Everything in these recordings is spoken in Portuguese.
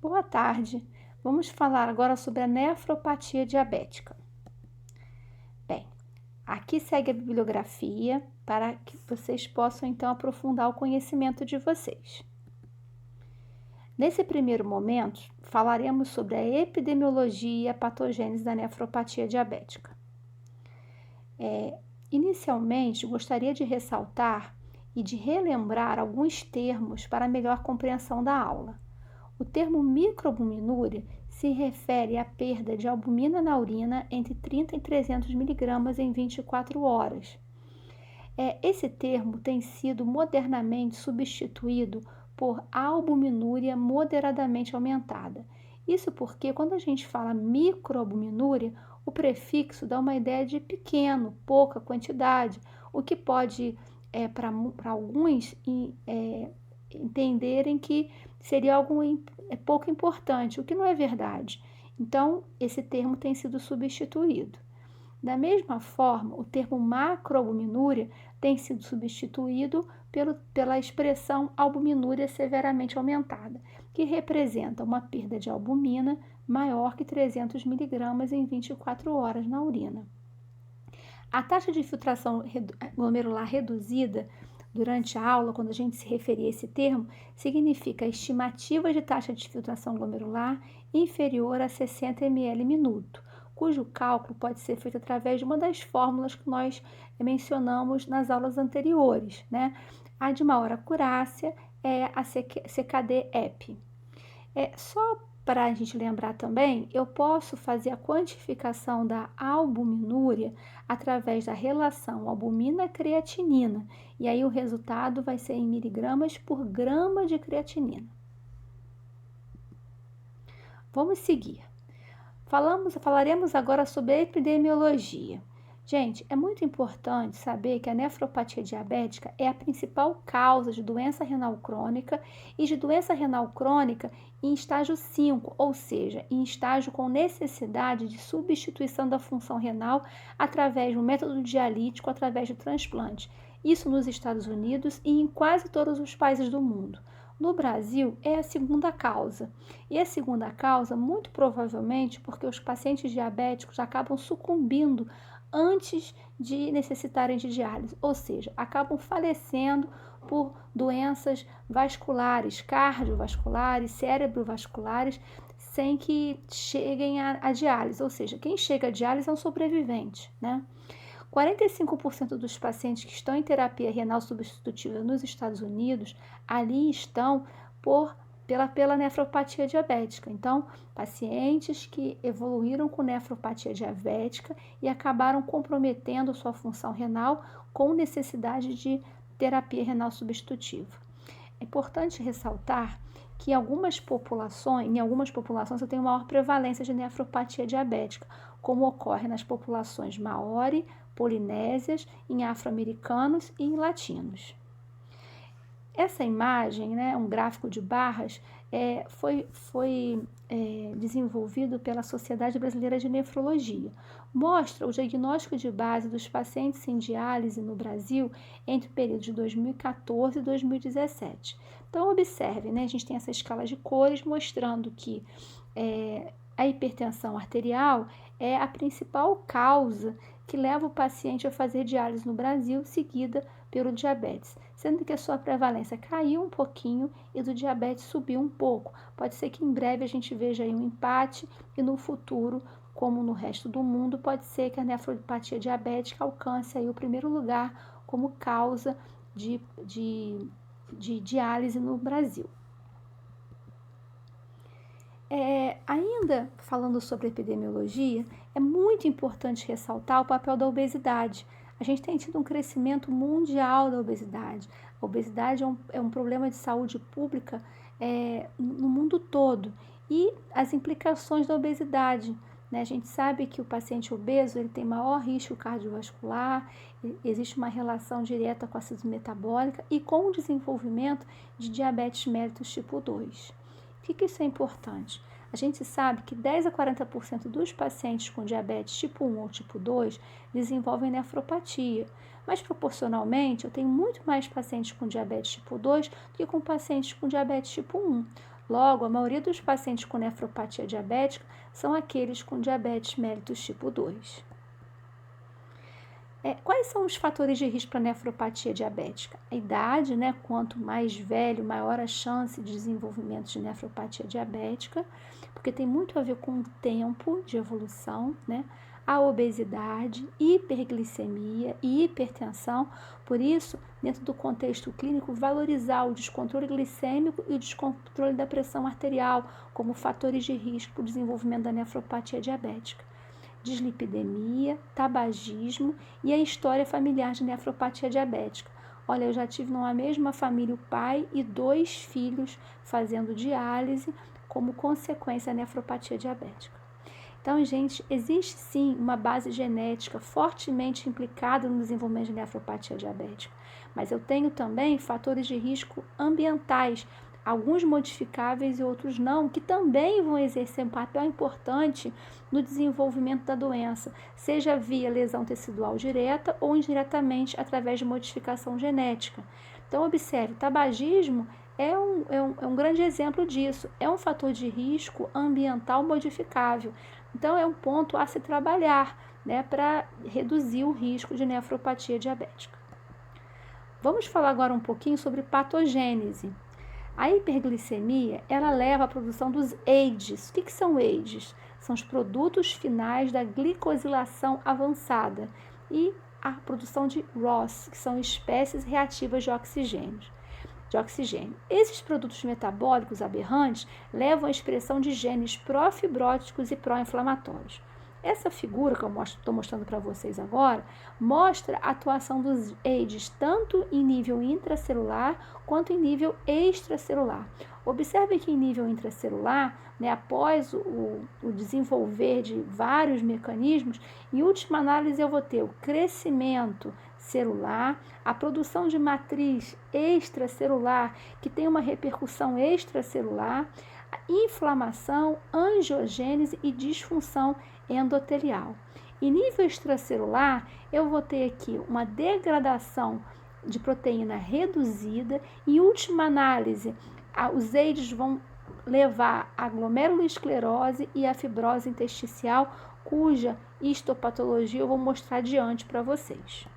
Boa tarde. Vamos falar agora sobre a nefropatia diabética. Bem, aqui segue a bibliografia para que vocês possam então aprofundar o conhecimento de vocês. Nesse primeiro momento, falaremos sobre a epidemiologia e a patogênese da nefropatia diabética. Inicialmente, gostaria de ressaltar e de relembrar alguns termos para melhor compreensão da aula. O termo microalbuminúria se refere à perda de albumina na urina entre 30 e 300 mg em 24 horas. Esse termo tem sido modernamente substituído por albuminúria moderadamente aumentada. Isso porque quando a gente fala microalbuminúria, o prefixo dá uma ideia de pequeno, pouca quantidade, o que pode, para alguns, entenderem que seria algo pouco importante, o que não é verdade. Então, esse termo tem sido substituído. Da mesma forma, o termo macroalbuminúria tem sido substituído pela expressão albuminúria severamente aumentada, que representa uma perda de albumina maior que 300 mg em 24 horas na urina. A taxa de filtração glomerular reduzida durante a aula, quando a gente se referir a esse termo, significa a estimativa de taxa de filtração glomerular inferior a 60 ml minuto, cujo cálculo pode ser feito através de uma das fórmulas que nós mencionamos nas aulas anteriores, né? A de Maura-Curácia é a CKD-EP. Só para a gente lembrar também, eu posso fazer a quantificação da albuminúria através da relação albumina-creatinina, e aí o resultado vai ser em miligramas por grama de creatinina. Vamos seguir. Falaremos agora sobre a epidemiologia. Gente, é muito importante saber que a nefropatia diabética é a principal causa de doença renal crônica e de doença renal crônica em estágio 5, ou seja, em estágio com necessidade de substituição da função renal através de um método dialítico, através de transplante. Isso nos Estados Unidos e em quase todos os países do mundo. No Brasil, é a segunda causa. E a segunda causa, muito provavelmente, porque os pacientes diabéticos acabam sucumbindo antes de necessitarem de diálise, ou seja, acabam falecendo por doenças vasculares, cardiovasculares, cerebrovasculares, sem que cheguem à diálise, ou seja, quem chega à diálise é um sobrevivente, né? 45% dos pacientes que estão em terapia renal substitutiva nos Estados Unidos, ali estão pela nefropatia diabética. Então, pacientes que evoluíram com nefropatia diabética e acabaram comprometendo sua função renal com necessidade de terapia renal substitutiva. É importante ressaltar que em algumas populações eu tenho maior prevalência de nefropatia diabética, como ocorre nas populações maori, polinésias, em afro-americanos e em latinos. Essa imagem, né, um gráfico de barras, foi desenvolvido pela Sociedade Brasileira de Nefrologia. Mostra o diagnóstico de base dos pacientes em diálise no Brasil entre o período de 2014 e 2017. Então, observe, né, a gente tem essa escala de cores mostrando que a hipertensão arterial é a principal causa que leva o paciente a fazer diálise no Brasil, seguida pelo diabetes, sendo que a sua prevalência caiu um pouquinho e do diabetes subiu um pouco. Pode ser que em breve a gente veja aí um empate e no futuro, como no resto do mundo, pode ser que a nefropatia diabética alcance aí o primeiro lugar como causa de diálise no Brasil. Ainda falando sobre epidemiologia, é muito importante ressaltar o papel da obesidade. A gente tem tido um crescimento mundial da obesidade. A obesidade é um problema de saúde pública no mundo todo. E as implicações da obesidade, né? A gente sabe que o paciente obeso ele tem maior risco cardiovascular, existe uma relação direta com a síndrome metabólica e com o desenvolvimento de diabetes mellitus tipo 2. Por que isso é importante? A gente sabe que 10 a 40% dos pacientes com diabetes tipo 1 ou tipo 2 desenvolvem nefropatia, mas proporcionalmente eu tenho muito mais pacientes com diabetes tipo 2 do que com pacientes com diabetes tipo 1. Logo, a maioria dos pacientes com nefropatia diabética são aqueles com diabetes mellitus tipo 2. Quais são os fatores de risco para nefropatia diabética? A idade, né? Quanto mais velho, maior a chance de desenvolvimento de nefropatia diabética, porque tem muito a ver com o tempo de evolução, né? A obesidade, hiperglicemia e hipertensão. Por isso, dentro do contexto clínico, valorizar o descontrole glicêmico e o descontrole da pressão arterial como fatores de risco para o desenvolvimento da nefropatia diabética. Dislipidemia, tabagismo e a história familiar de nefropatia diabética. Olha, eu já tive numa mesma família o pai e 2 filhos fazendo diálise como consequência da nefropatia diabética. Então, gente, existe sim uma base genética fortemente implicada no desenvolvimento de nefropatia diabética, mas eu tenho também fatores de risco ambientais, alguns modificáveis e outros não, que também vão exercer um papel importante no desenvolvimento da doença, seja via lesão tecidual direta ou indiretamente através de modificação genética. Então, observe, o tabagismo é um grande exemplo disso, é um fator de risco ambiental modificável. Então, é um ponto a se trabalhar, né, para reduzir o risco de nefropatia diabética. Vamos falar agora um pouquinho sobre patogênese. A hiperglicemia, ela leva à produção dos AIDs. O que são AIDs? São os produtos finais da glicosilação avançada e a produção de ROS, que são espécies reativas de oxigênio. Esses produtos metabólicos aberrantes levam à expressão de genes pró-fibróticos e pró-inflamatórios. Essa figura que eu estou mostrando para vocês agora mostra a atuação dos AIDs tanto em nível intracelular quanto em nível extracelular. Observe que em nível intracelular, né, após o desenvolver de vários mecanismos, em última análise eu vou ter o crescimento celular, a produção de matriz extracelular, que tem uma repercussão extracelular, a inflamação, angiogênese e disfunção endotelial. Em nível extracelular, eu vou ter aqui uma degradação de proteína reduzida. Em última análise, os AIDs vão levar a glomerulosclerose e a fibrose intersticial, cuja histopatologia eu vou mostrar adiante para vocês.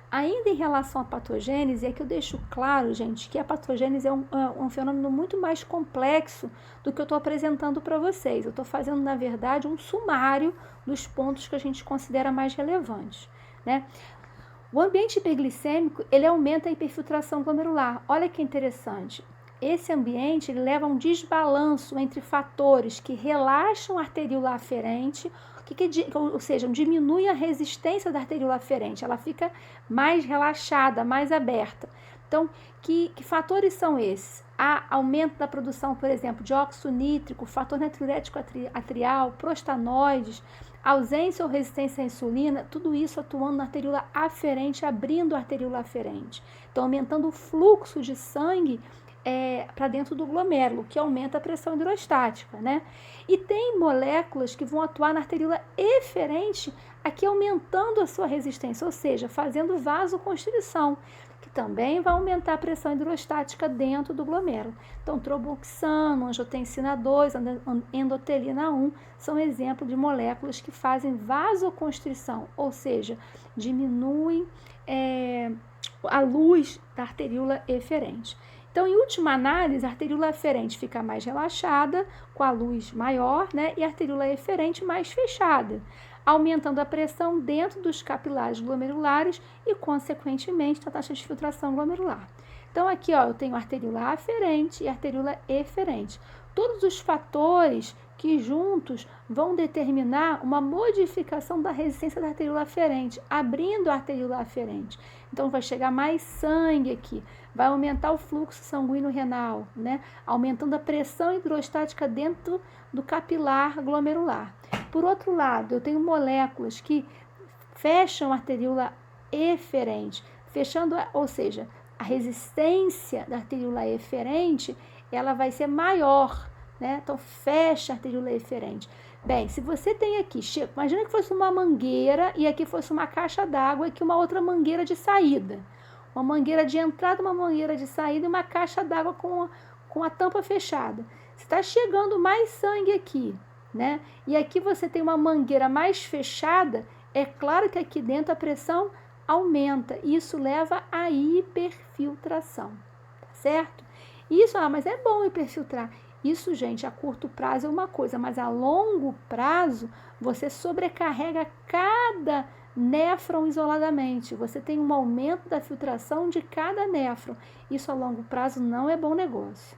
Ainda em relação à patogênese, é que eu deixo claro, gente, que a patogênese é um fenômeno muito mais complexo do que eu estou apresentando para vocês. Eu estou fazendo, na verdade, um sumário dos pontos que a gente considera mais relevantes, né? O ambiente hiperglicêmico, ele aumenta a hiperfiltração glomerular. Olha que interessante. Esse ambiente ele leva a um desbalanço entre fatores que relaxam a arteríola aferente, ou seja, diminui a resistência da arteríola aferente, ela fica mais relaxada, mais aberta. Então, que fatores são esses? Há aumento da produção, por exemplo, de óxido nítrico, fator natriurético atrial, prostanoides, ausência ou resistência à insulina, tudo isso atuando na arteríola aferente, abrindo a arteríola aferente. Então, aumentando o fluxo de sangue para dentro do glomérulo, que aumenta a pressão hidrostática, né? E tem moléculas que vão atuar na arteríola eferente, aqui aumentando a sua resistência, ou seja, fazendo vasoconstrição, que também vai aumentar a pressão hidrostática dentro do glomérulo. Então, tromboxano, angiotensina 2, endotelina 1 são exemplos de moléculas que fazem vasoconstrição, ou seja, diminuem a luz da arteríola eferente. Então, em última análise, a arteríola aferente fica mais relaxada, com a luz maior, né? E a arteríola eferente mais fechada, aumentando a pressão dentro dos capilares glomerulares e, consequentemente, a taxa de filtração glomerular. Então, aqui, ó, eu tenho a arteríola aferente e a arteríola eferente. Todos os fatores que juntos vão determinar uma modificação da resistência da arteríola aferente, abrindo a arteríola aferente. Então, vai chegar mais sangue aqui, vai aumentar o fluxo sanguíneo renal, né? Aumentando a pressão hidrostática dentro do capilar glomerular. Por outro lado, eu tenho moléculas que fecham a arteríola eferente, ou seja, a resistência da arteríola eferente, ela vai ser maior, né? Então, fecha a arteríola eferente. Bem, se você tem aqui, imagina que fosse uma mangueira e aqui fosse uma caixa d'água e aqui uma outra mangueira de saída. Uma mangueira de entrada, uma mangueira de saída e uma caixa d'água com com a tampa fechada. Se está chegando mais sangue aqui, né? E aqui você tem uma mangueira mais fechada, é claro que aqui dentro a pressão aumenta. Isso leva à hiperfiltração, tá certo? Isso, mas é bom hiperfiltrar. Isso, gente, a curto prazo é uma coisa, mas a longo prazo você sobrecarrega cada néfron isoladamente. Você tem um aumento da filtração de cada néfron. Isso a longo prazo não é bom negócio.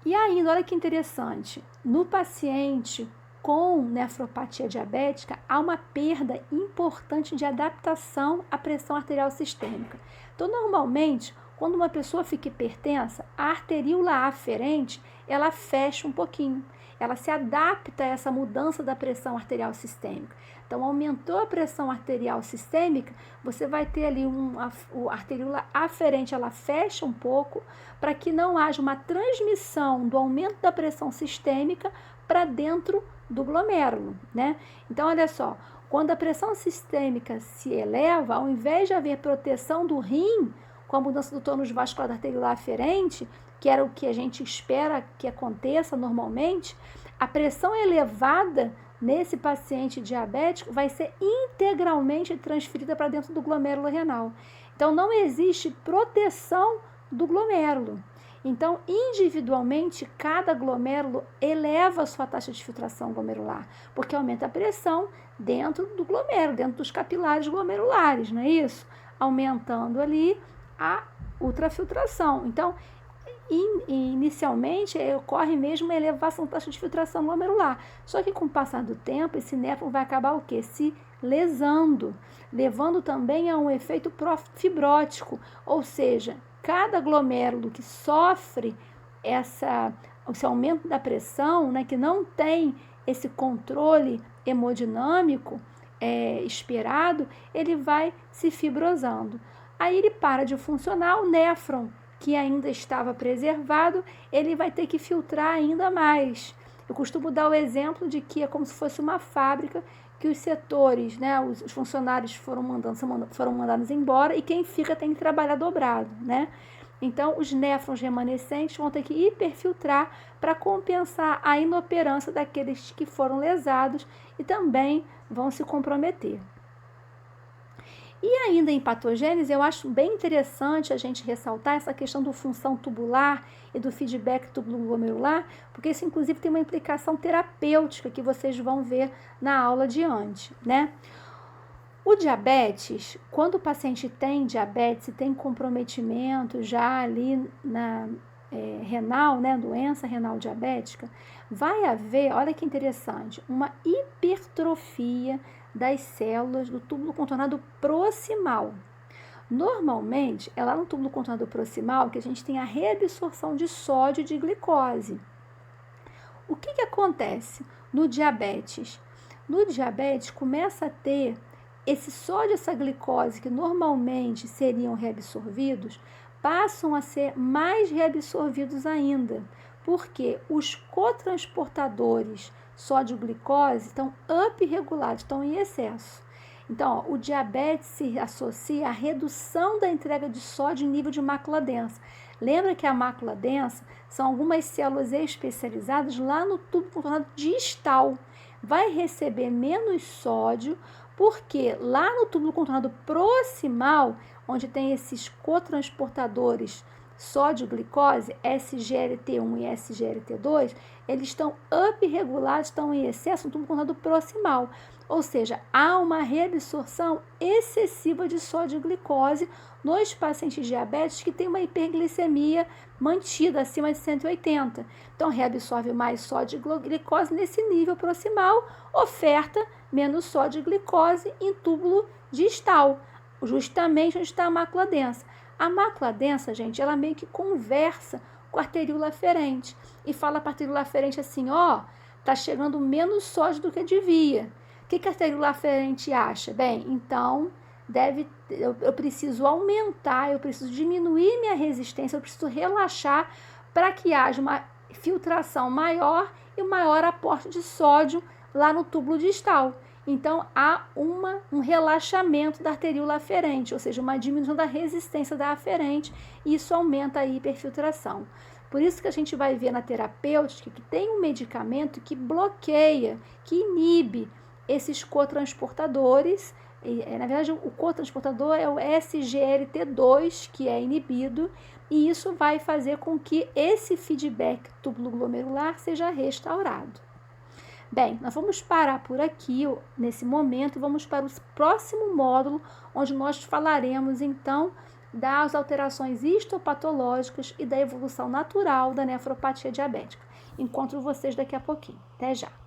E ainda, olha que interessante, no paciente com nefropatia diabética, há uma perda importante de adaptação à pressão arterial sistêmica. Então, normalmente, quando uma pessoa fica hipertensa, a arteríola aferente, ela fecha um pouquinho. Ela se adapta a essa mudança da pressão arterial sistêmica. Então, aumentou a pressão arterial sistêmica, você vai ter ali a arteríola aferente, ela fecha um pouco, para que não haja uma transmissão do aumento da pressão sistêmica para dentro do glomérulo, né? Então, olha só, quando a pressão sistêmica se eleva, ao invés de haver proteção do rim, com a mudança do tônus vascular da arteríola aferente, que era o que a gente espera que aconteça normalmente, a pressão elevada nesse paciente diabético vai ser integralmente transferida para dentro do glomérulo renal. Então, não existe proteção do glomérulo. Então, individualmente, cada glomérulo eleva a sua taxa de filtração glomerular, porque aumenta a pressão dentro do glomérulo, dentro dos capilares glomerulares, não é isso? Aumentando ali a ultrafiltração. Então, inicialmente, ocorre mesmo uma elevação da taxa de filtração glomerular. Só que com o passar do tempo, esse néfron vai acabar o quê? Se lesando, levando também a um efeito fibrótico, ou seja, cada glomérulo que sofre esse aumento da pressão, né, que não tem esse controle hemodinâmico esperado, ele vai se fibrosando. Aí ele para de funcionar, o néfron, que ainda estava preservado, ele vai ter que filtrar ainda mais. Eu costumo dar o exemplo de que é como se fosse uma fábrica, que os setores, né, os funcionários foram mandados embora e quem fica tem que trabalhar dobrado, né? Então, os néfrons remanescentes vão ter que hiperfiltrar para compensar a inoperância daqueles que foram lesados e também vão se comprometer. E ainda em patogênese, eu acho bem interessante a gente ressaltar essa questão do função tubular e do feedback tubulo-glomerular, porque isso inclusive tem uma implicação terapêutica que vocês vão ver na aula adiante, né? O diabetes, quando o paciente tem diabetes e tem comprometimento já ali na renal, né, doença renal diabética, vai haver, olha que interessante, uma hipertrofia das células do túbulo contornado proximal. Normalmente, é lá no túbulo contornado proximal que a gente tem a reabsorção de sódio e de glicose. O que acontece no diabetes? No diabetes, começa a ter esse sódio e essa glicose que normalmente seriam reabsorvidos, passam a ser mais reabsorvidos ainda, porque os cotransportadores sódio-glicose estão up-regulados, estão em excesso. Então, o diabetes se associa à redução da entrega de sódio em nível de mácula densa. Lembra que a mácula densa são algumas células especializadas lá no tubo contornado distal. Vai receber menos sódio, porque lá no túbulo contornado proximal, onde tem esses cotransportadores sódio-glicose, SGLT1 e SGLT2, eles estão up-regulados, estão em excesso no túbulo contornado proximal. Ou seja, há uma reabsorção excessiva de sódio-glicose nos pacientes diabéticos que têm uma hiperglicemia mantida acima de 180. Então, reabsorve mais sódio e glicose nesse nível proximal, oferta menos sódio e glicose em túbulo distal, justamente onde está a mácula densa. A mácula densa, gente, ela meio que conversa com a arteríola aferente e fala para a arteríola aferente assim, ó, tá chegando menos sódio do que devia. O que a arteríola aferente acha? Bem, então eu preciso aumentar, eu preciso diminuir minha resistência, eu preciso relaxar para que haja uma filtração maior e um maior aporte de sódio lá no túbulo distal. então há um relaxamento da arteríola aferente, ou seja, uma diminuição da resistência da aferente, e isso aumenta a hiperfiltração. Por isso que a gente vai ver na terapêutica que tem um medicamento que bloqueia, que inibe esses cotransportadores. Na verdade, o cotransportador é o SGLT2, que é inibido, e isso vai fazer com que esse feedback túbulo-glomerular seja restaurado. Bem, nós vamos parar por aqui nesse momento e vamos para o próximo módulo, onde nós falaremos então das alterações histopatológicas e da evolução natural da nefropatia diabética. Encontro vocês daqui a pouquinho. Até já!